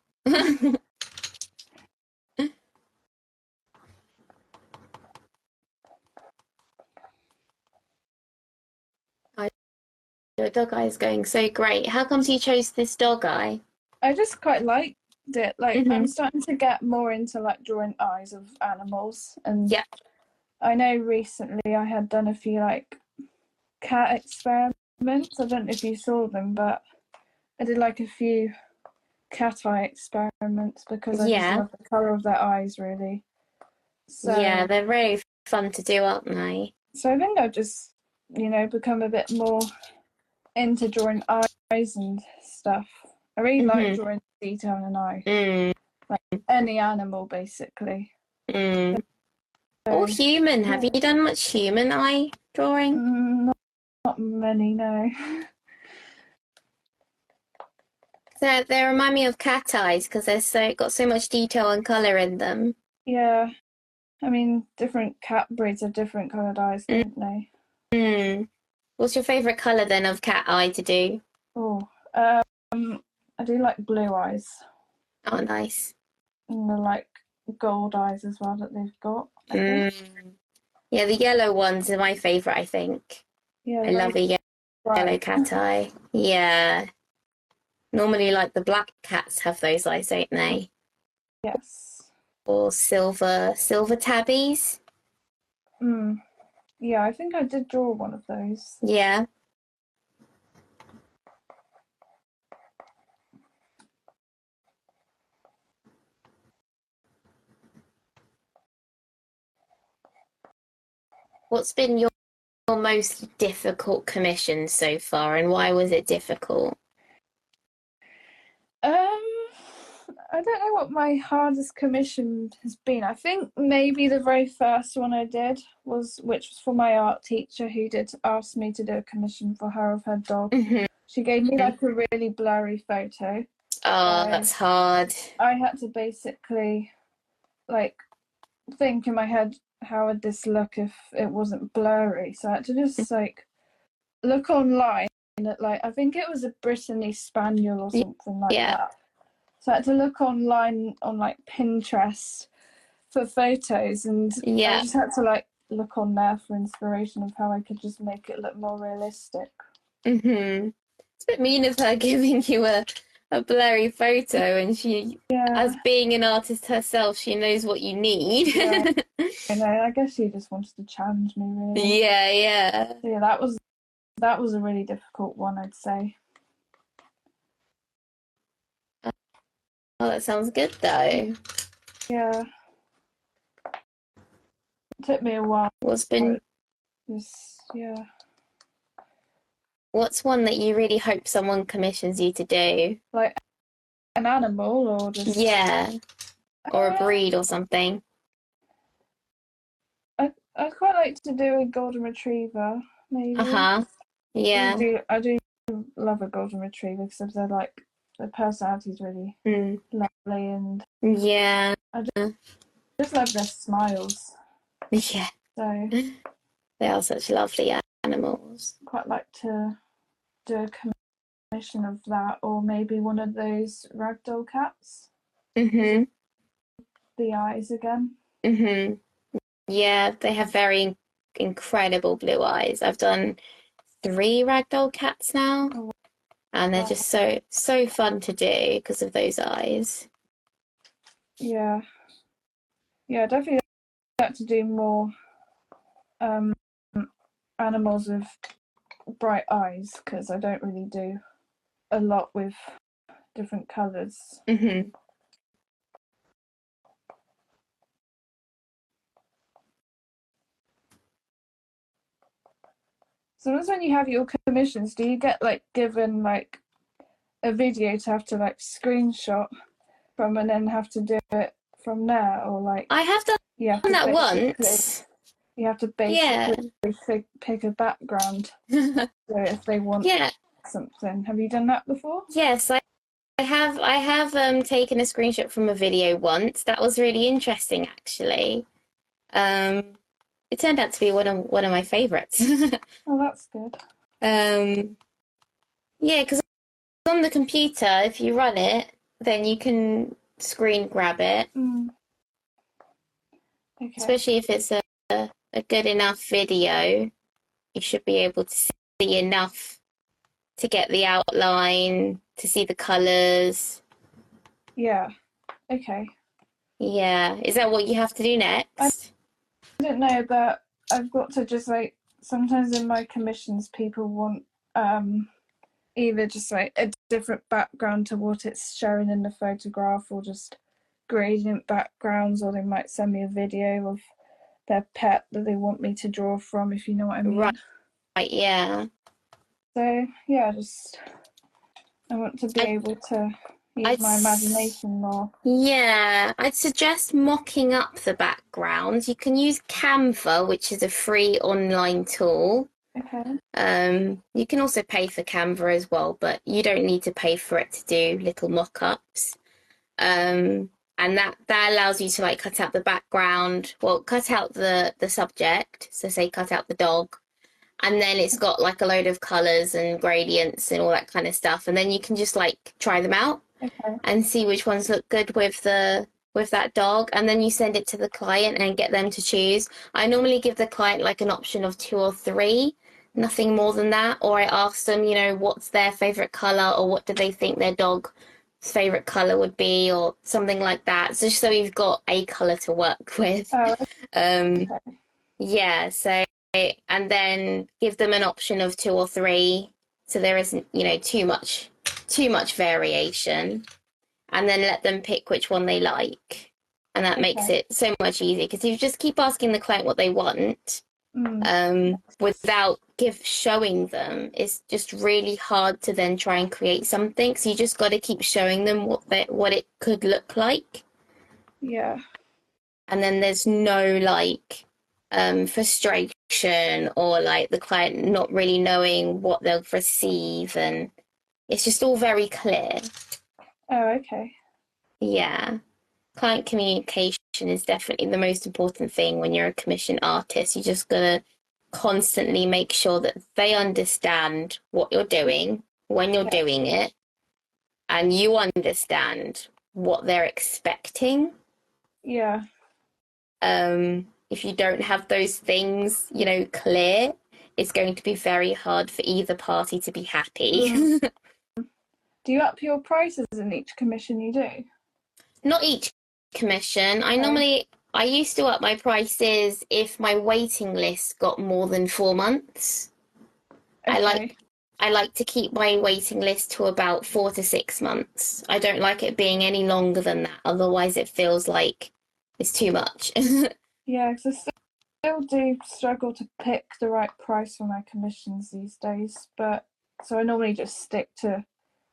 S1: Your dog eye is going so great. How comes you chose this dog eye?
S2: I just quite liked it. Like, I'm
S1: Mm-hmm.
S2: starting to get more into like drawing eyes of animals, and
S1: Yeah.
S2: I know recently I had done a few like cat experiments. I don't know if you saw them, but I did like a few cat eye experiments because I just
S1: Yeah.
S2: love the colour of their eyes, really.
S1: Yeah,
S2: So,
S1: they're very fun to do, aren't they?
S2: so I think I've just, become a bit more into drawing eyes and stuff. I really like
S1: Mm-hmm.
S2: drawing detail in an eye,
S1: Mm,
S2: like any animal, basically.
S1: mm. Or
S2: So,
S1: human. Have
S2: yeah.
S1: you done much human eye drawing?
S2: Not many, no.
S1: They remind me of cat eyes because they're got so much detail and colour in them.
S2: Yeah, I mean, different cat breeds have different coloured eyes, don't they?
S1: Mm. What's your favourite colour then of cat eye to do?
S2: Oh, I do like blue eyes,
S1: Oh, nice.
S2: and the like gold eyes as well that they've got, I think.
S1: Mm. Yeah, the yellow ones are my favourite, I think.
S2: Yeah,
S1: I love
S2: very
S1: a yellow
S2: bright.
S1: cat eye. Yeah. Normally, like the black cats have those eyes, don't they?
S2: Yes.
S1: Or silver tabbies.
S2: Mm. Yeah, I think I did draw one of those.
S1: Yeah. What's been your most difficult commission so far, and why was it difficult?
S2: I don't know what my hardest commission has been. I think maybe the very first one I did which was for my art teacher, who did ask me to do a commission for her of her dog.
S1: Hmm.
S2: She gave me like a really blurry photo.
S1: Oh,
S2: So
S1: that's hard.
S2: I had to basically like think in my head, how would this look if it wasn't blurry? So I had to just like look online at, like, I think it was a Brittany Spaniel or something like
S1: Yeah.
S2: that. So I had to look online on like Pinterest for photos, and I
S1: Yeah.
S2: just had to like look on there for inspiration of how I could just make it look more realistic.
S1: Hmm. It's a bit mean of her giving you a blurry photo, and she,
S2: Yeah,
S1: as being an artist herself, she knows what you need.
S2: yeah. I know. I guess she just wanted to challenge me, really.
S1: Yeah, yeah.
S2: So yeah, that was a really difficult one, I'd say.
S1: Oh, that sounds good though.
S2: Yeah, it took me a while.
S1: What's been
S2: Yeah.
S1: what's one that you really hope someone commissions you to do?
S2: Like an animal or just.
S1: Yeah, or a
S2: Uh,
S1: breed or something.
S2: I'd quite like to do a golden retriever, maybe.
S1: Uh-huh. Yeah.
S2: I do love a golden retriever because they're like, their personality is really
S1: Mm.
S2: lovely, and
S1: Yeah.
S2: I just love their smiles.
S1: Yeah.
S2: So
S1: They are such lovely animals.
S2: quite like to do a commission of that, or maybe one of those ragdoll cats.
S1: Mm-hmm.
S2: The eyes again.
S1: Mm-hmm. Yeah, they have very incredible blue eyes. I've done 3 ragdoll cats now,
S2: Oh,
S1: and they're
S2: wow.
S1: just so fun to do because of those eyes.
S2: Yeah, yeah, definitely like to do more um animals with bright eyes, because I don't really do a lot with different colours.
S1: Mm-hmm.
S2: Sometimes when you have your commissions, do you get like given like a video to have to like screenshot from and then have to do it from there, or like
S1: I have done
S2: you have to
S1: that
S2: basically
S1: once.
S2: you have to
S1: Yeah.
S2: basically pick a background, so if they want
S1: Yeah.
S2: something. Have you done that before?
S1: Yes, I have taken a screenshot from a video once. That was really interesting actually. Um it turned out to be one of my favorites.
S2: Oh, that's good.
S1: Um yeah, because on the computer, if you run it, then you can screen grab it,
S2: Okay.
S1: especially if it's a good enough video. You should be able to see enough to get the outline, to see the colours.
S2: Yeah. Okay.
S1: Yeah. Is that what you have to do next?
S2: I don't know, but I've got to just like sometimes in my commissions people want either just like a different background to what it's showing in the photograph or just gradient backgrounds, or they might send me a video of their pet that they want me to draw from, if you know what I mean.
S1: Right, yeah.
S2: So yeah, just I want to be able to use my imagination more.
S1: Yeah, I'd suggest mocking up the backgrounds. You can use Canva, which is a free online tool.
S2: Okay.
S1: You can also pay for Canva as well, but you don't need to pay for it to do little mock-ups. And that allows you to like cut out the background, well, cut out the subject, so say cut out the dog, and then it's got like a load of colors and gradients and all that kind of stuff, and then you can just like try them out and see which ones look good with that dog, and then you send it to the client and get them to choose. I normally give the client like an option of 2 or 3, nothing more than that, or I ask them, what's their favorite color, or what do they think their dog's favorite color would be, or something like that, just so we've got a color to work with. Yeah, so and then give them an option of 2 or 3, so there isn't too much variation, and then let them pick which one they like, and that makes it so much easier, because if you just keep asking the client what they want without showing them, it's just really hard to then try and create something. So you just got to keep showing them what it could look like.
S2: Yeah.
S1: And then there's no like frustration or like the client not really knowing what they'll receive, and it's just all very clear.
S2: Oh, okay.
S1: Yeah. Client communication is definitely the most important thing when you're a commission artist. You just gotta constantly make sure that they understand what you're doing when you're doing it, and you understand what they're expecting.
S2: Yeah.
S1: If you don't have those things, clear, it's going to be very hard for either party to be happy.
S2: Do you up your prices in each commission you do?
S1: Not each commission. I used to up my prices if my waiting list got more than 4 months.
S2: Okay.
S1: I like to keep my waiting list to about 4 to 6 months. I don't like it being any longer than that. Otherwise, it feels like it's too much.
S2: Yeah, because I still do struggle to pick the right price for my commissions these days. But so I normally just stick to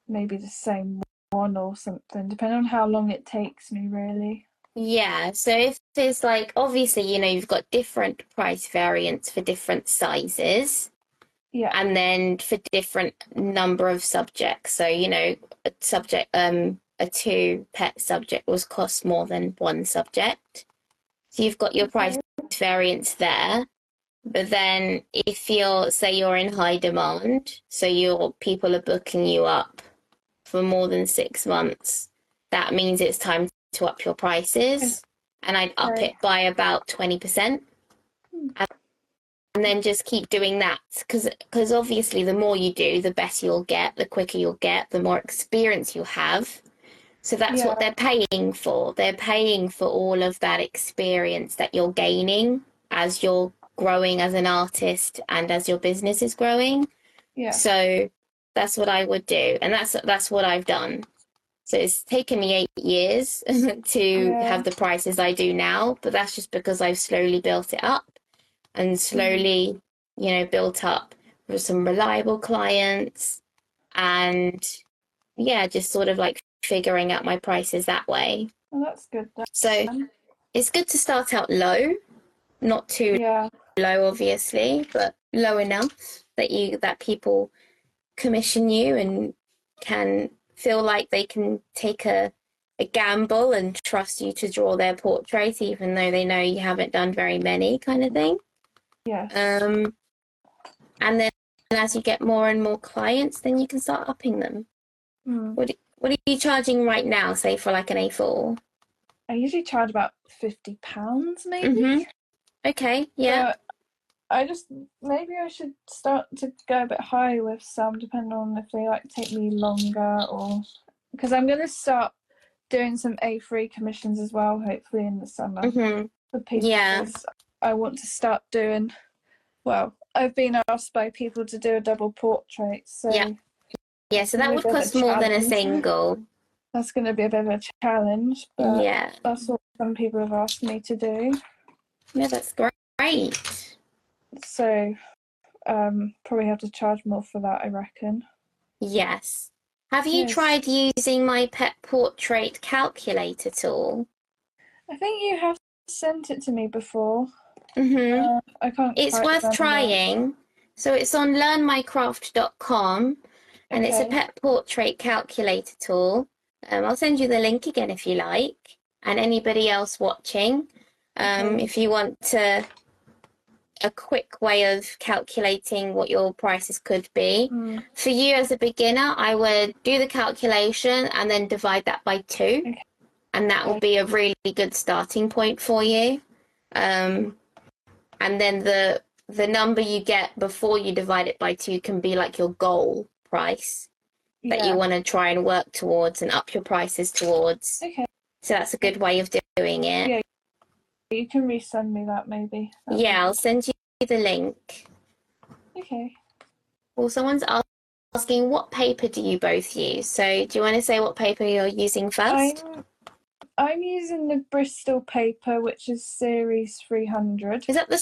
S2: maybe the same one or something, depending on how long it takes me, really.
S1: Yeah, so if there's like, obviously, you've got different price variants for different sizes.
S2: Yeah.
S1: And then for different number of subjects. So, a subject, a 2 pet subject was cost more than 1 subject. So you've got your price variance there. But then if say you're in high demand, so your people are booking you up for more than 6 months, that means it's time to up your prices. And I'd up it by about 20%. And then just keep doing that, because obviously the more you do, the better you'll get, the quicker you'll get, the more experience you'll have. So that's what they're paying for. They're paying for all of that experience that you're gaining as you're growing as an artist and as your business is growing.
S2: Yeah.
S1: So that's what I would do, and that's what I've done. So it's taken me 8 years to have the prices I do now, but that's just because I've slowly built it up. And slowly, built up with some reliable clients, and just sort of like figuring out my prices that way.
S2: Well, that's good.
S1: So it's good to start out low, not too low, obviously, but low enough that people commission you and can feel like they can take a gamble and trust you to draw their portrait, even though they know you haven't done very many, kind of thing.
S2: Yes.
S1: And then as you get more and more clients, then you can start upping them. What are you charging right now, say for like an A4?
S2: I usually charge about £50, maybe.
S1: Okay, yeah.
S2: maybe I should start to go a bit higher with some, depending on if they like take me longer, or because I'm going to start doing some A3 commissions as well, hopefully in the summer for people.
S1: Yeah.
S2: I want to start doing. Well, I've been asked by people to do a double portrait, so
S1: yeah. So that would cost more than a single.
S2: That's going to be a bit of a challenge, but
S1: yeah,
S2: that's what some people have asked me to do.
S1: Yeah, that's great.
S2: So probably have to charge more for that, I reckon.
S1: Yes. Have you tried using my pet portrait calculator tool?
S2: I think you have sent it to me before. I can't.
S1: It's worth trying. So it's on learnmycraft.com, and it's a pet portrait calculator tool. I'll send you the link again if you like, and anybody else watching, if you want a quick way of calculating what your prices could be. For you as a beginner, I would do the calculation and then divide that by 2, and that will be a really good starting point for you. And then the number you get before you divide it by 2 can be like your goal price that you want to try and work towards and up your prices towards. So that's a good way of doing it.
S2: Yeah, you can resend me that maybe.
S1: I'll send you the link.
S2: Okay.
S1: Well, someone's asking, what paper do you both use? So do you want to say what paper you're using first?
S2: I'm using the Bristol paper, which is series 300.
S1: Is that the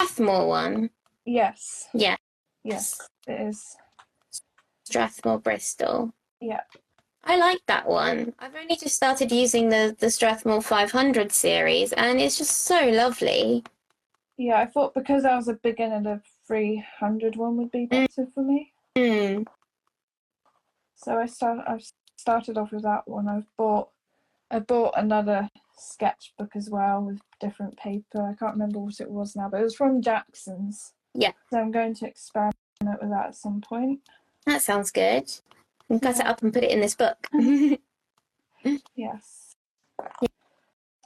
S1: Strathmore one?
S2: Yes.
S1: Yeah.
S2: Yes, it is.
S1: Strathmore Bristol.
S2: Yeah.
S1: I like that one. I've only just started using the Strathmore 500 series, and it's just so lovely.
S2: Yeah, I thought because I was a beginner, the 300 one would be better for me. So I've started off with that one. I bought another sketchbook as well with different paper. I can't remember what it was now, but it was from Jackson's.
S1: Yeah.
S2: So I'm going to experiment with that at some point.
S1: That sounds good. You can cut it up and put it in this book.
S2: Yes.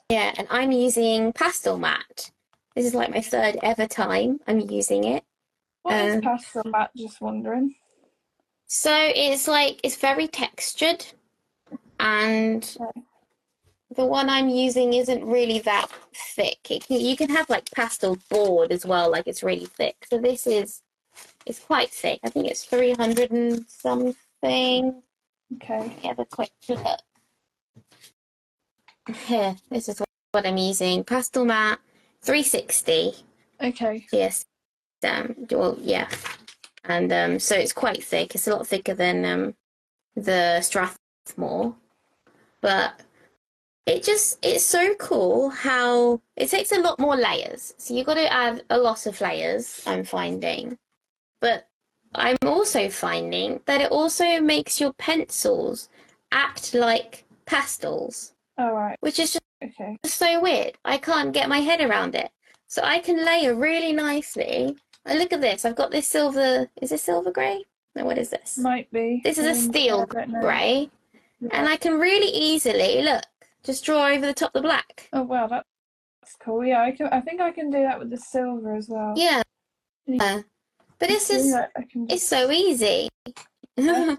S1: Yeah, and I'm using Pastel Matte. This is like my 3rd ever time I'm using it.
S2: What is Pastel Matte? Just wondering.
S1: So it's very textured, and the one I'm using isn't really that thick. You can have like pastel board as well, like it's really thick. So it's quite thick. I think it's 300 and something.
S2: Okay.
S1: Let me have a quick look. Here, this is what I'm using. Pastel Matte 360.
S2: Okay.
S1: Yes. Well, yeah. And so it's quite thick. It's a lot thicker than the Strathmore. But it's so cool how it takes a lot more layers. So you've got to add a lot of layers, I'm finding. But I'm also finding that it also makes your pencils act like pastels.
S2: All right.
S1: Which is just so weird. I can't get my head around it. So I can layer really nicely. And look at this. I've got this silver. Is this silver grey? No, what is this?
S2: Might be.
S1: This is a steel grey.
S2: Yeah.
S1: And I can really easily, look, just draw over the top the black.
S2: Oh, wow. That's cool. Yeah, I think I can do that with the silver as well.
S1: Yeah. But it's so easy.
S2: Yeah.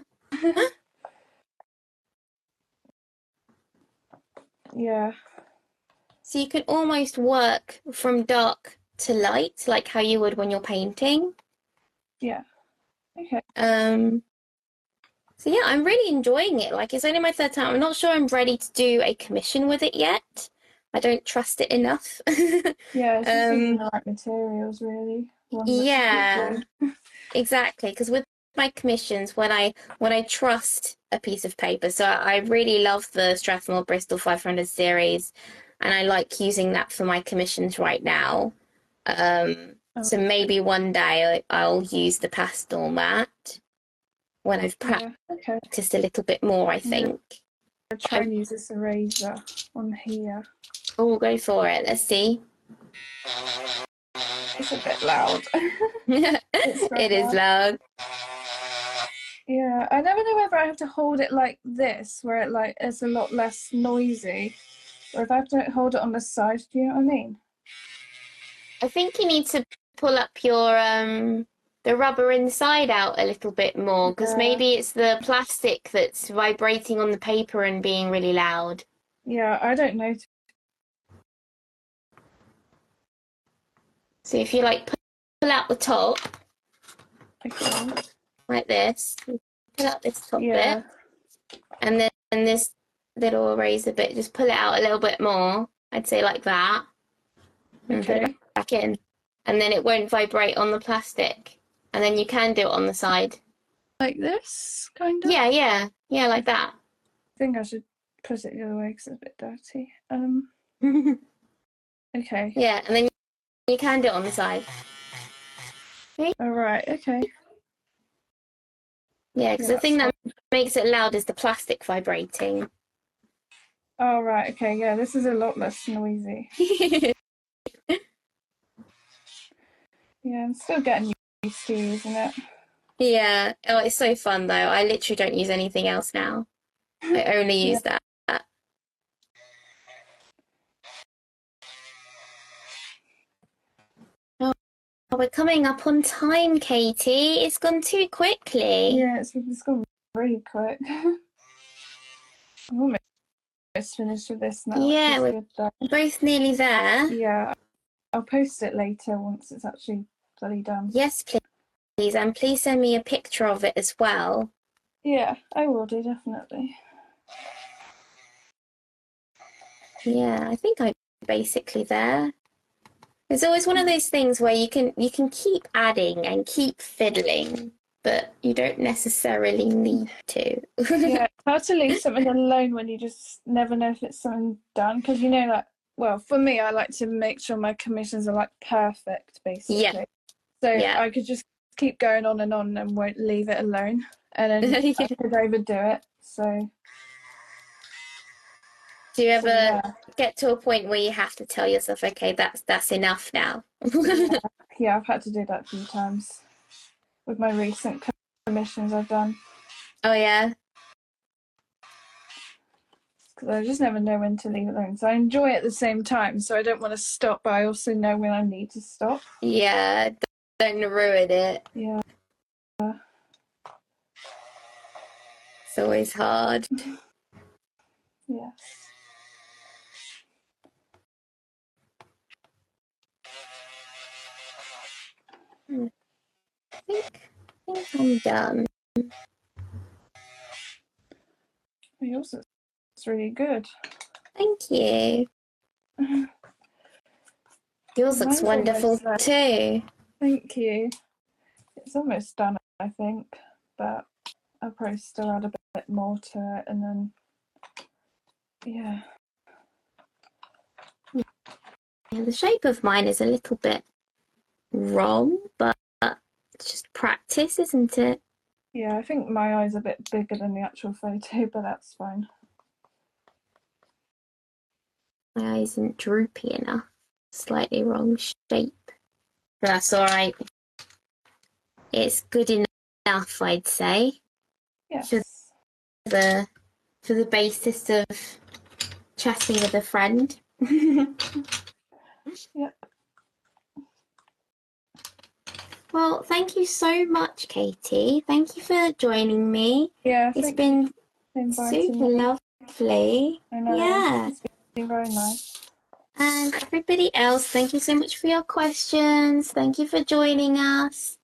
S1: So you can almost work from dark to light, like how you would when you're painting.
S2: Yeah. Okay.
S1: So yeah, I'm really enjoying it. Like, it's only my 3rd time. I'm not sure I'm ready to do a commission with it yet. I don't trust it enough.
S2: Yeah, it's just using the right materials, really.
S1: Yeah, exactly. Because with my commissions, when I trust a piece of paper, so I really love the Strathmore Bristol 500 series, and I like using that for my commissions right now. So maybe one day I'll use the Pastel Matte when I've practiced a little bit more, I think.
S2: I'll try and use this eraser on here.
S1: Oh, go for it. Let's see.
S2: It's a bit loud.
S1: It is loud.
S2: Yeah, I never know whether I have to hold it like this, where it's a lot less noisy, or if I have to hold it on the side. Do you know what I mean?
S1: I think you need to pull up your the rubber inside out a little bit more, because maybe it's the plastic that's vibrating on the paper and being really loud.
S2: Yeah, I don't know.
S1: So if you like pull out the top,
S2: Okay.
S1: like this, pull out this top
S2: Yeah.
S1: bit, and then this little eraser bit, just pull it out a little bit more. I'd say like that. And put it back in. And then it won't vibrate on the plastic. And then you can do it on the side.
S2: Like this, kind of?
S1: Yeah, like that.
S2: I think I should put it the other way because it's a bit dirty. Okay.
S1: Yeah, and then you can do it on the side.
S2: All right, okay.
S1: Yeah, because the thing that makes it loud is the plastic vibrating.
S2: Oh, right, okay, yeah, this is a lot less noisy. Yeah, I'm still getting used to using it.
S1: Yeah. Oh, it's so fun though. I literally don't use anything else now. I only use that. Oh, we're coming up on time, Katie. It's gone too quickly.
S2: Yeah, it's gone really quick. I'm almost finished with this now.
S1: Yeah, we're both nearly there.
S2: Yeah, I'll post it later once it's actually bloody done.
S1: Yes, please. And please send me a picture of it as well.
S2: Yeah, I will do, definitely.
S1: Yeah, I think I'm basically there. It's always one of those things where you can keep adding and keep fiddling, but you don't necessarily need to.
S2: Yeah, it's hard to leave something alone when you just never know if it's something done, because you know, like, well, for me, I like to make sure my commissions are like perfect, basically. Yeah. So I could just keep going on and won't leave it alone, and then I could overdo it. So.
S1: Do you ever get to a point where you have to tell yourself, okay, that's enough now?
S2: Yeah, I've had to do that a few times with my recent commissions I've done.
S1: Oh, yeah?
S2: Because I just never know when to leave it alone. So I enjoy it at the same time, so I don't want to stop, but I also know when I need to stop.
S1: Yeah, don't ruin it.
S2: Yeah.
S1: It's always hard.
S2: Yes.
S1: I think I'm done.
S2: Yours is really good.
S1: Thank you. Yours looks wonderful too.
S2: Thank you. It's almost done, I think, but I'll probably still add a bit more to it, and then, yeah.
S1: The shape of mine is a little bit wrong, but it's just practice, isn't it?
S2: Yeah, I think my eye's a bit bigger than the actual photo, but that's fine.
S1: My eye isn't droopy enough. Slightly wrong shape. But that's alright. It's good enough, I'd say.
S2: Yes.
S1: For the basis of chatting with a friend.
S2: Yep.
S1: Well, thank you so much, Katie. Thank you for joining me.
S2: Yeah,
S1: it's been super lovely.
S2: I know.
S1: Yeah.
S2: It's been very nice.
S1: And everybody else, thank you so much for your questions. Thank you for joining us.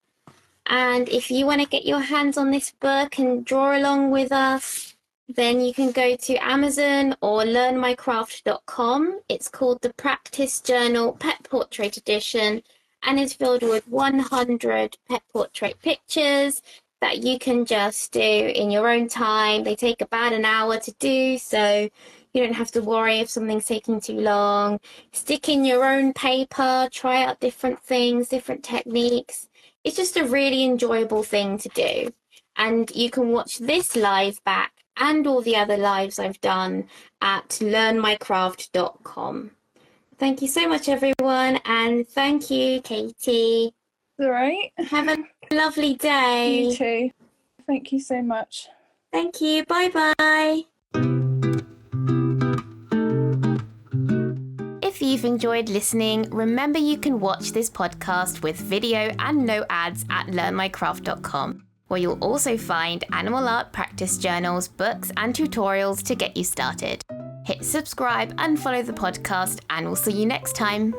S1: And if you want to get your hands on this book and draw along with us, then you can go to Amazon or learnmycraft.com. It's called the Practice Journal Pet Portrait Edition and is filled with 100 pet portrait pictures that you can just do in your own time. They take about an hour to do, so you don't have to worry if something's taking too long. Stick in your own paper, try out different things, different techniques. It's just a really enjoyable thing to do. And you can watch this live back and all the other lives I've done at learnmycraft.com. Thank you so much, everyone. And thank you, Katie.
S2: All right.
S1: Have a lovely day.
S2: You too. Thank you so much.
S1: Thank you. Bye-bye. If you you've enjoyed listening, remember you can watch this podcast with video and no ads at learnmycraft.com, where you'll also find animal art practice journals, books, and tutorials to get you started. Hit subscribe and follow the podcast, and we'll see you next time.